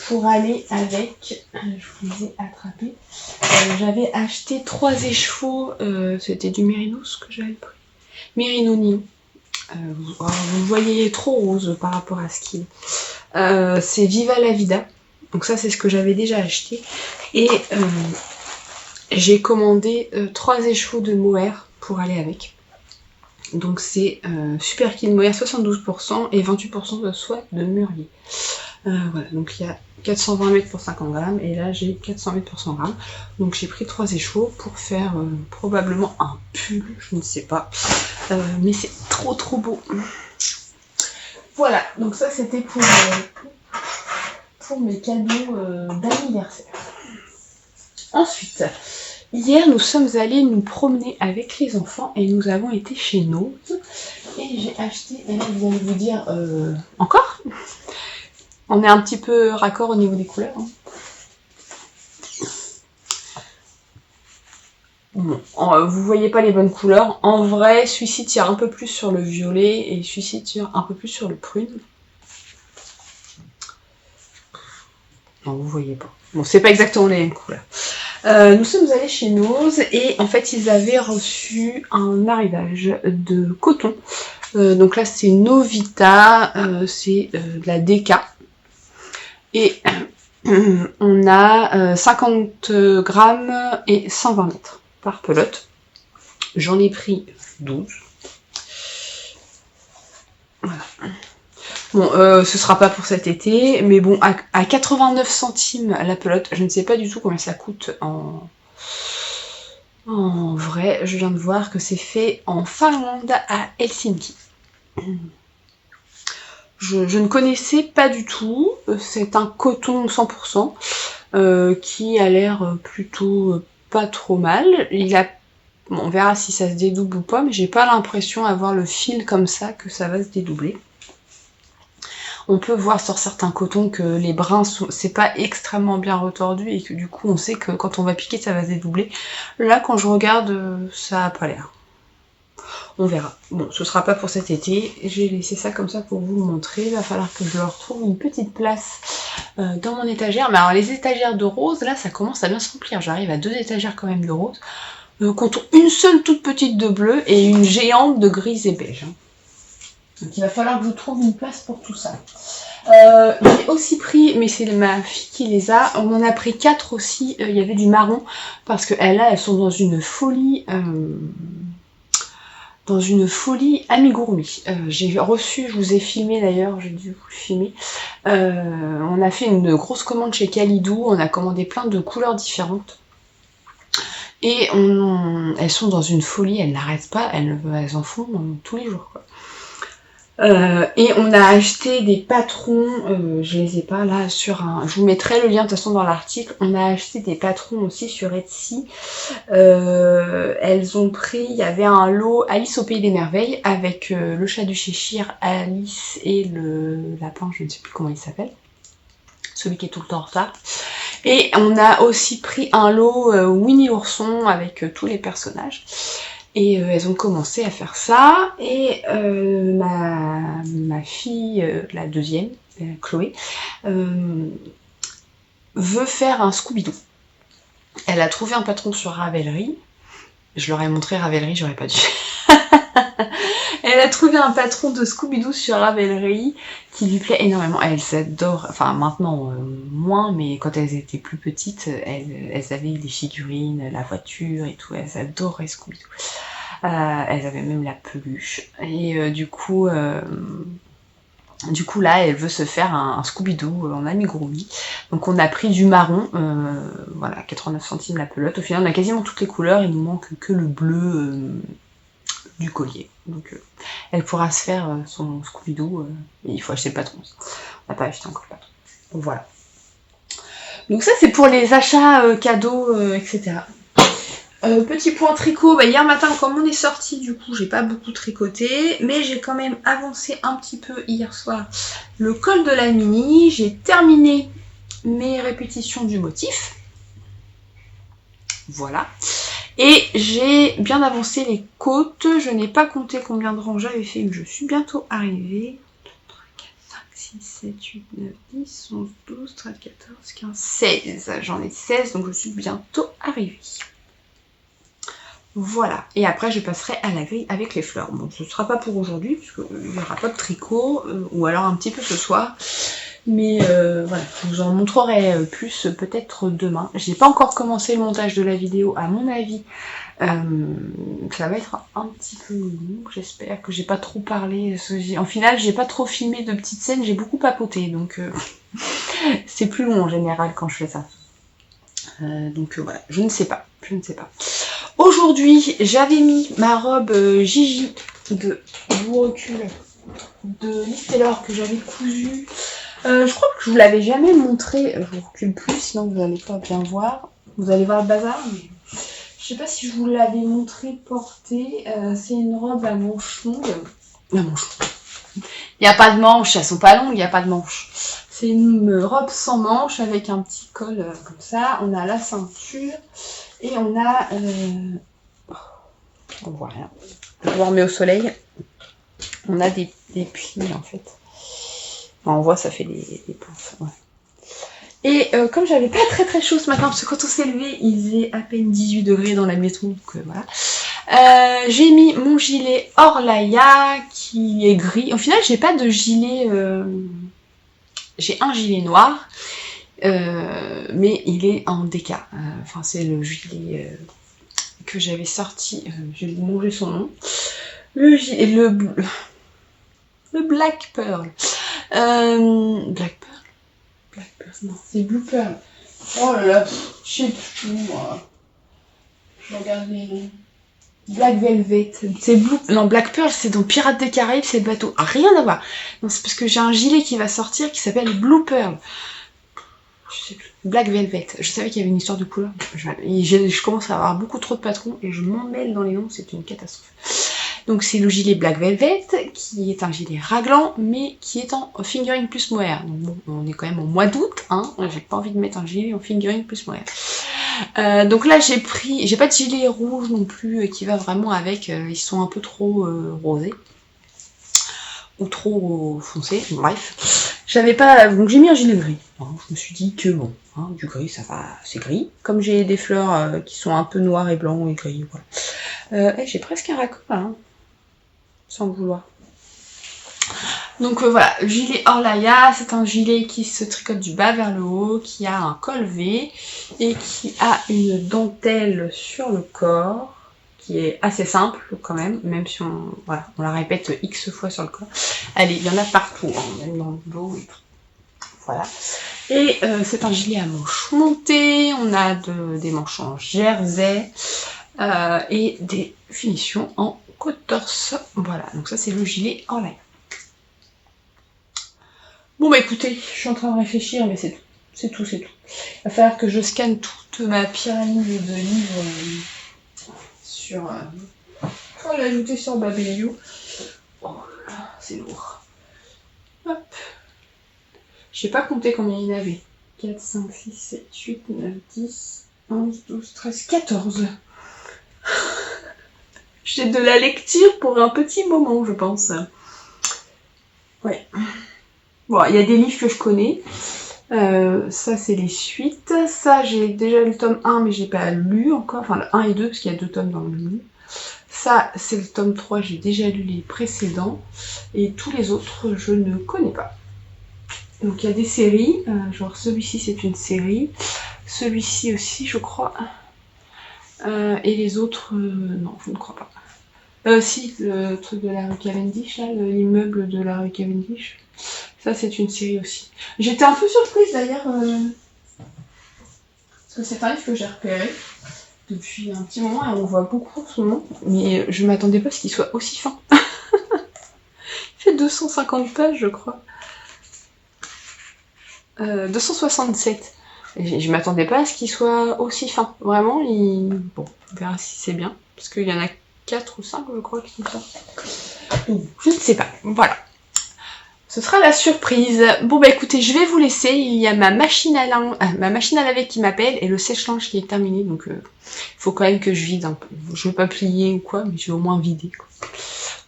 pour aller avec, je vous les ai attrapés, j'avais acheté 3 écheveaux, c'était du mérinos que j'avais pris, Mérino Nino. Vous voyez trop rose par rapport à ce qu'il est. C'est Viva la Vida, donc ça c'est ce que j'avais déjà acheté, et j'ai commandé 3 écheveaux de mohair pour aller avec. Donc c'est super clean mohair 72% et 28% de soie de mûrier. Voilà, donc il y a 420 mètres pour 50 grammes et là j'ai 400 mètres pour 100 grammes. Donc j'ai pris 3 écheveaux pour faire probablement un pull, je ne sais pas. Mais c'est trop trop beau. Voilà, donc ça c'était pour mes cadeaux d'anniversaire. Ensuite, hier nous sommes allés nous promener avec les enfants et nous avons été chez Noz. Et j'ai acheté, et là vous allez vous dire, encore ? On est un petit peu raccord au niveau des couleurs. Hein. Bon, vous voyez pas les bonnes couleurs. En vrai, celui-ci tire un peu plus sur le violet et celui-ci tire un peu plus sur le prune. Non, vous voyez pas. Bon, c'est pas exactement les mêmes couleurs. Nous sommes allés chez Noz et en fait ils avaient reçu un arrivage de coton. Donc là c'est Novita, c'est de la DK. Et on a 50 grammes et 120 mètres par pelote. J'en ai pris 12. Voilà. Bon, ce sera pas pour cet été, mais bon, à 89 centimes la pelote, je ne sais pas du tout combien ça coûte en vrai. Je viens de voir que c'est fait en Finlande à Helsinki. Je ne connaissais pas du tout, c'est un coton 100% qui a l'air plutôt pas trop mal. Bon, on verra si ça se dédouble ou pas, mais j'ai pas l'impression d'avoir le fil comme ça que ça va se dédoubler. On peut voir sur certains cotons que les brins c'est pas extrêmement bien retordu et que du coup on sait que quand on va piquer ça va se dédoubler. Là quand je regarde ça a pas l'air. On verra. Bon, ce sera pas pour cet été. J'ai laissé ça comme ça pour vous le montrer. Il va falloir que je leur trouve une petite place dans mon étagère. Mais alors les étagères de rose, là ça commence à bien se remplir. J'arrive à 2 étagères quand même de rose. Contre une seule toute petite de bleu et une géante de grise et beige. Donc il va falloir que je trouve une place pour tout ça. J'ai aussi pris, mais c'est ma fille qui les a, on en a pris 4 aussi, il y avait du marron, parce que là elles sont dans une folie dans une folie amigurumi. J'ai reçu, je vous ai filmé d'ailleurs, j'ai dû vous le filmer. On a fait une grosse commande chez Kalidou, on a commandé plein de couleurs différentes. Et elles sont dans une folie, elles n'arrêtent pas, elles en font tous les jours, quoi. Et on a acheté des patrons, je les ai pas là sur un... Je vous mettrai le lien de toute façon dans l'article. On a acheté des patrons aussi sur Etsy. Elles ont pris, il y avait un lot Alice au Pays des Merveilles avec le chat du Cheshire, Alice et le lapin, je ne sais plus comment il s'appelle. Celui qui est tout le temps en retard. Et on a aussi pris un lot Winnie l'ourson avec tous les personnages. Et elles ont commencé à faire ça. Et ma fille, la deuxième, Chloé, veut faire un Scooby-Doo. Elle a trouvé un patron sur Ravelry. Je leur ai montré Ravelry, j'aurais pas dû. Elle a trouvé un patron de Scooby-Doo sur Ravelry qui lui plaît énormément. Elles adorent, enfin maintenant moins, mais quand elles étaient plus petites, elles avaient des figurines, la voiture et tout. Elles adoraient Scooby-Doo. Elles avaient même la peluche. Et du coup là, elle veut se faire un Scooby-Doo en amigurumi. Donc on a pris du marron, voilà, 89 centimes la pelote. Au final, on a quasiment toutes les couleurs. Il nous manque que le bleu du collier. Donc elle pourra se faire son Scooby-Doo. Mais il faut acheter le patron. On n'a pas acheté encore le patron. Donc voilà. Donc ça, c'est pour les achats cadeaux, etc. Petit point tricot, bah, hier matin comme on est sorti, du coup j'ai pas beaucoup tricoté, mais j'ai quand même avancé un petit peu hier soir le col de la mini. J'ai terminé mes répétitions du motif, voilà, et j'ai bien avancé les côtes. Je n'ai pas compté combien de rangs j'avais fait, mais je suis bientôt arrivée. 5, 6, 7, 8, 9, 10, 11, 12, 13, 14, 15, 16, j'en ai 16, donc je suis bientôt arrivée. Voilà, et après je passerai à la grille avec les fleurs. Bon, ce ne sera pas pour aujourd'hui, puisqu'il n'y aura pas de tricot, ou alors un petit peu ce soir. Mais voilà, je vous en montrerai plus peut-être demain. J'ai pas encore commencé le montage de la vidéo, à mon avis. Ça va être un petit peu long, j'espère que j'ai pas trop parlé. En final, j'ai pas trop filmé de petites scènes, j'ai beaucoup papoté, donc c'est plus long en général quand je fais ça. Donc voilà, je ne sais pas. Aujourd'hui, j'avais mis ma robe Gigi de vous recule de Liv Taylor que j'avais cousue. Je crois que je vous l'avais jamais montré. Je vous recule plus, sinon vous n'allez pas bien voir. Vous allez voir le bazar, mais je sais pas si je vous l'avais montré portée. C'est une robe à manches longues. La manche. Il n'y a pas de manches, elles sont pas longues, il n'y a pas de manches. C'est une robe sans manches avec un petit col comme ça. On a la ceinture. Et on a... on voit rien. Je vous remets au soleil. On a des plis en fait. Enfin, on voit, ça fait des pinces. Ouais. Et comme j'avais pas très chaud ce matin, parce que quand on s'est levé, il faisait à peine 18 degrés dans la maison. Donc voilà. J'ai mis mon gilet Orlaya qui est gris. Au final, j'ai pas de gilet... J'ai un gilet noir. Mais il est en déca. Enfin, c'est le gilet que j'avais sorti. Je vais vous montrer son nom. Le Black Pearl. Black Pearl, non, c'est Blue Pearl. Oh là là, je sais plus moi. Je regarde les noms. Black Velvet. C'est Blue. Non, Black Pearl, c'est dans Pirates des Caraïbes, c'est le bateau. Ah, rien à voir. Non, c'est parce que j'ai un gilet qui va sortir qui s'appelle Blue Pearl. Je sais plus. Black Velvet. Je savais qu'il y avait une histoire de couleur. Je commence à avoir beaucoup trop de patrons et je m'emmêle dans les noms, c'est une catastrophe. Donc c'est le gilet Black Velvet qui est un gilet raglan mais qui est en fingering plus mohair. Donc bon, on est quand même au mois d'août, hein. J'ai pas envie de mettre un gilet en fingering plus mohair. Donc là j'ai pas de gilet rouge non plus qui va vraiment avec. Ils sont un peu trop rosés ou trop foncés. Bref. J'avais pas... Donc j'ai mis un gilet gris. Hein, je me suis dit que bon, hein, du gris ça va, c'est gris. Comme j'ai des fleurs qui sont un peu noires et blancs et gris, voilà. J'ai presque un raccord là, hein, sans le vouloir. Donc voilà, le gilet Orlaya, c'est un gilet qui se tricote du bas vers le haut, qui a un col V et qui a une dentelle sur le corps qui est assez simple quand même si on la répète X fois sur le corps. Allez, il y en a partout, hein, même dans le dos et tout. Voilà. Et c'est un gilet à manches montées, on a des manches en jersey et des finitions en côte torse. Voilà, donc ça c'est le gilet en laine. Bon bah écoutez, je suis en train de réfléchir, mais c'est tout. C'est tout. Il va falloir que je scanne toute ma pyramide de livres pour l'ajouter sur Babelio. Oh là, c'est lourd. Hop. Je sais pas compter combien il y en avait. 4, 5, 6, 7, 8, 9, 10, 11, 12, 13, 14. J'ai de la lecture pour un petit moment, je pense. Ouais. Bon, il y a des livres que je connais. Ça, c'est les suites. Ça, j'ai déjà lu le tome 1, mais j'ai pas lu encore. Enfin, le 1 et 2, parce qu'il y a 2 tomes dans le livre. Ça, c'est le tome 3, j'ai déjà lu les précédents. Et tous les autres, je ne connais pas. Donc, il y a des séries. Genre, celui-ci, c'est une série. Celui-ci aussi, je crois. Et les autres, non, je ne crois pas. Si, le truc de la rue Cavendish, là, l'immeuble de la rue Cavendish. Ça, c'est une série aussi. J'étais un peu surprise d'ailleurs, parce que c'est un livre que j'ai repéré depuis un petit moment et on voit beaucoup en ce moment, mais je m'attendais pas à ce qu'il soit aussi fin. Il fait 250 pages, je crois. 267. Et je m'attendais pas à ce qu'il soit aussi fin. Vraiment, bon, on verra si c'est bien, parce qu'il y en a 4 ou 5, je crois, qui sont ça. Donc, je ne sais pas. Voilà. Ce sera la surprise. Bon bah écoutez, je vais vous laisser. Il y a ma machine à laver qui m'appelle et le sèche-linge qui est terminé. Donc il faut quand même que je vide un peu. Je vais pas plier ou quoi, mais je vais au moins vider, quoi.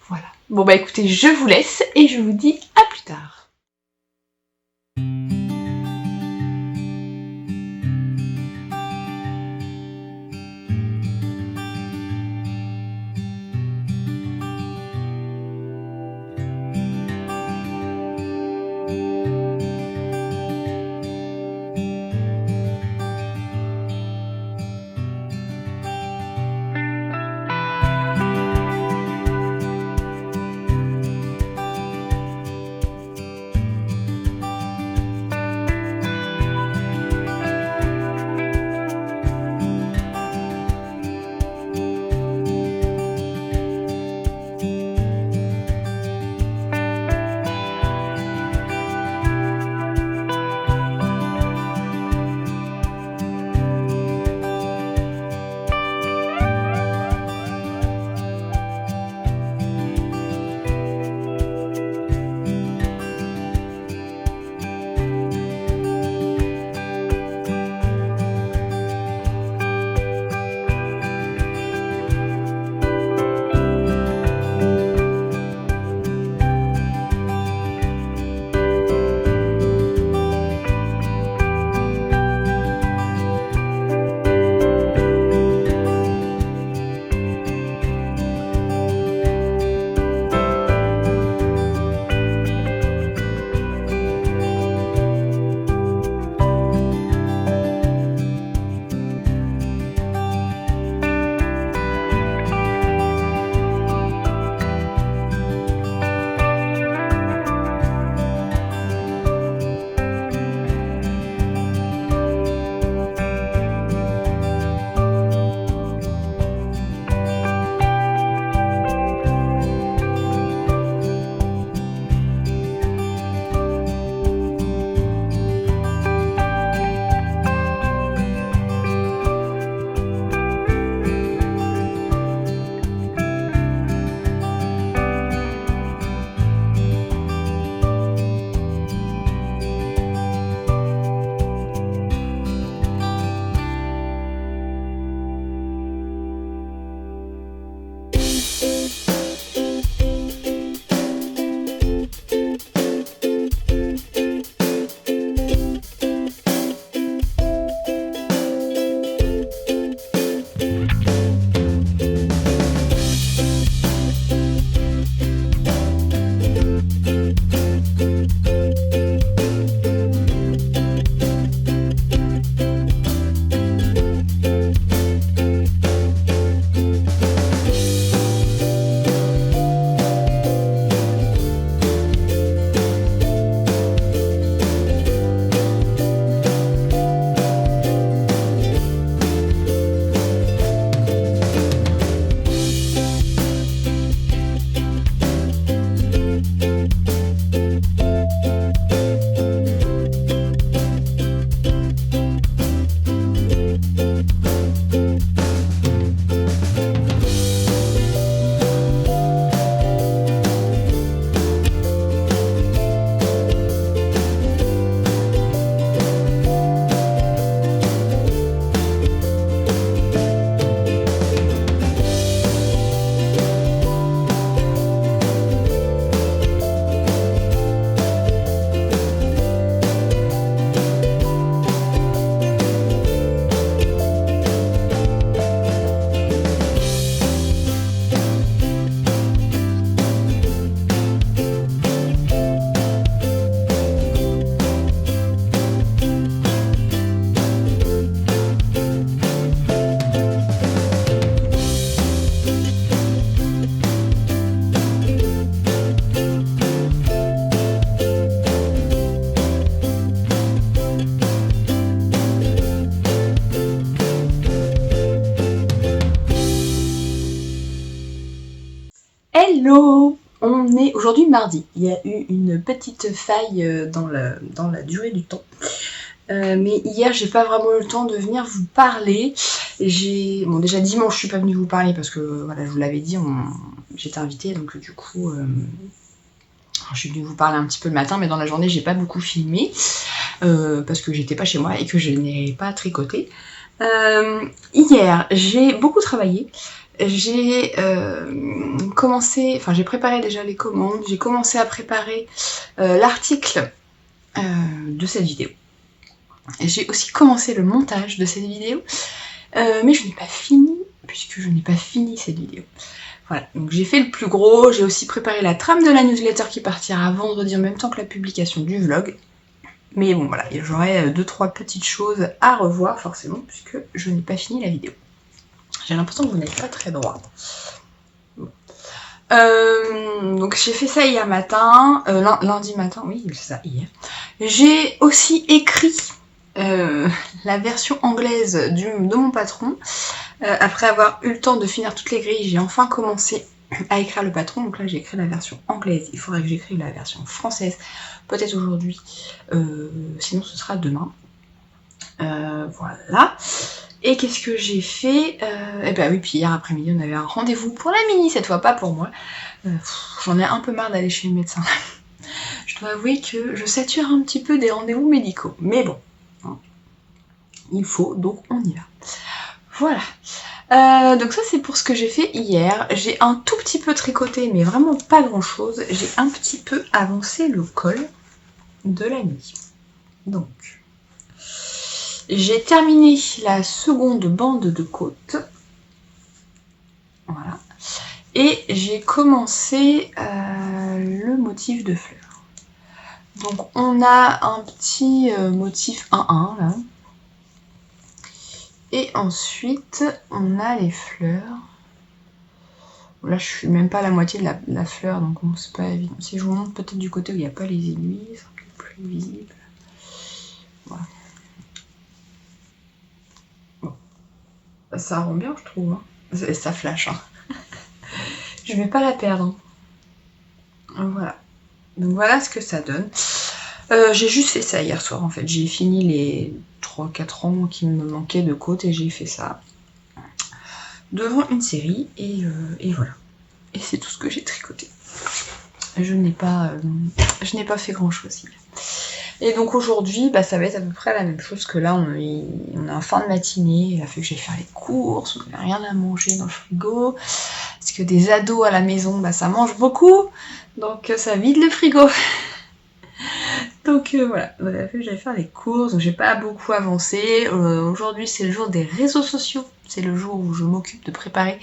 Voilà. Bon bah écoutez, je vous laisse et je vous dis à plus tard. aujourd'hui mardi. Il y a eu une petite faille dans la durée du temps. Mais hier, j'ai pas vraiment eu le temps de venir vous parler. Bon, déjà dimanche, je suis pas venue vous parler parce que, voilà, je vous l'avais dit, j'étais invitée, donc du coup, je suis venue vous parler un petit peu le matin, mais dans la journée, j'ai pas beaucoup filmé parce que j'étais pas chez moi et que je n'ai pas tricoté. Hier, j'ai beaucoup travaillé. J'ai j'ai préparé déjà les commandes, j'ai commencé à préparer l'article de cette vidéo. J'ai aussi commencé le montage de cette vidéo, mais je n'ai pas fini, puisque je n'ai pas fini cette vidéo. Voilà, donc j'ai fait le plus gros, j'ai aussi préparé la trame de la newsletter qui partira vendredi en même temps que la publication du vlog. Mais bon voilà, j'aurai 2-3 petites choses à revoir forcément, puisque je n'ai pas fini la vidéo. J'ai l'impression que vous n'êtes pas très droit. Donc j'ai fait ça hier matin, lundi matin, oui c'est ça, hier. J'ai aussi écrit la version anglaise de mon patron. Après avoir eu le temps de finir toutes les grilles, j'ai enfin commencé à écrire le patron. Donc là j'ai écrit la version anglaise, il faudrait que j'écrive la version française, peut-être aujourd'hui, sinon ce sera demain. Voilà. Et qu'est-ce que j'ai fait Et bah oui, puis hier après-midi on avait un rendez-vous pour la mini, cette fois pas pour moi. J'en ai un peu marre d'aller chez le médecin. Je dois avouer que je sature un petit peu des rendez-vous médicaux, mais bon, hein, il faut, donc on y va. Voilà. Donc ça c'est pour ce que j'ai fait hier. J'ai un tout petit peu tricoté, mais vraiment pas grand chose. J'ai un petit peu avancé le col de la mini. Donc j'ai terminé la seconde bande de côte. Voilà. Et j'ai commencé le motif de fleurs. Donc on a un petit motif 1-1 là. Et ensuite on a les fleurs. Là je suis même pas à la moitié de la fleur, donc bon, c'est pas évident. Si je vous montre peut-être du côté où il n'y a pas les aiguilles, c'est un peu plus visible. Voilà. Bon. Ça rend bien je trouve. Hein. Ça flash. Hein. Je vais pas la perdre. Voilà. Donc voilà ce que ça donne. J'ai juste fait ça hier soir en fait. J'ai fini les 3-4 rangs qui me manquaient de côte et j'ai fait ça devant une série et voilà. Et c'est tout ce que j'ai tricoté. Je n'ai pas fait grand chose hier. Et donc aujourd'hui, ça va être à peu près la même chose que là. On est en fin de matinée. Il a fallu que j'aille faire les courses. On n'avait rien à manger dans le frigo. Parce que des ados à la maison, ça mange beaucoup. Donc ça vide le frigo. Donc voilà, il a fallu que j'aille faire les courses. Donc j'ai pas beaucoup avancé. Aujourd'hui c'est le jour des réseaux sociaux. C'est le jour où je m'occupe de préparer,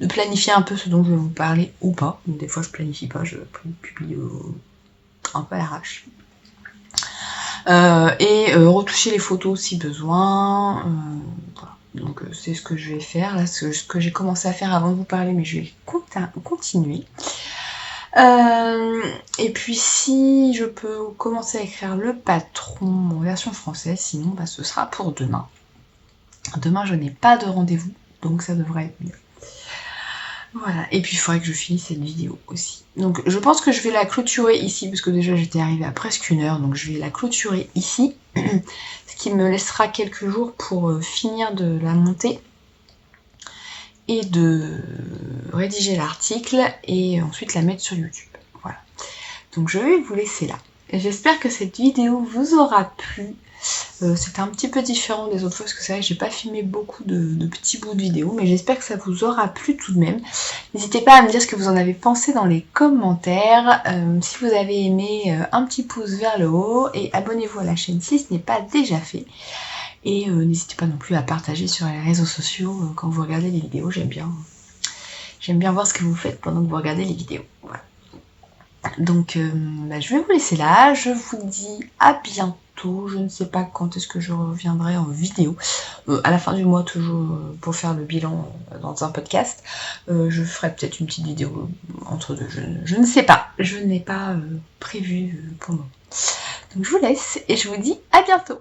de planifier un peu ce dont je vais vous parler ou pas. Donc, des fois je planifie pas, je publie un peu à l'arrache. Et retoucher les photos si besoin. Voilà. Donc c'est ce que je vais faire. Là, ce que j'ai commencé à faire avant de vous parler, mais je vais continuer. Et puis si je peux commencer à écrire le patron en version française, sinon ce sera pour demain. Demain je n'ai pas de rendez-vous, donc ça devrait être mieux. Voilà, et puis il faudrait que je finisse cette vidéo aussi. Donc je pense que je vais la clôturer ici, parce que déjà j'étais arrivée à presque 1 heure, donc je vais la clôturer ici. Ce qui me laissera quelques jours pour finir de la monter et de rédiger l'article et ensuite la mettre sur YouTube. Voilà. Donc je vais vous laisser là. J'espère que cette vidéo vous aura plu. C'était un petit peu différent des autres fois parce que c'est vrai que j'ai pas filmé beaucoup de petits bouts de vidéo, mais j'espère que ça vous aura plu tout de même. N'hésitez pas à me dire ce que vous en avez pensé dans les commentaires. Si vous avez aimé, un petit pouce vers le haut et abonnez-vous à la chaîne si ce n'est pas déjà fait. Et n'hésitez pas non plus à partager sur les réseaux sociaux quand vous regardez les vidéos. J'aime bien voir ce que vous faites pendant que vous regardez les vidéos. Voilà. Donc je vais vous laisser là. Je vous dis à bientôt. Je ne sais pas quand est-ce que je reviendrai en vidéo. À la fin du mois toujours pour faire le bilan dans un podcast. Je ferai peut-être une petite vidéo entre deux. Je ne sais pas. Je n'ai pas prévu pour moi. Donc je vous laisse et je vous dis à bientôt.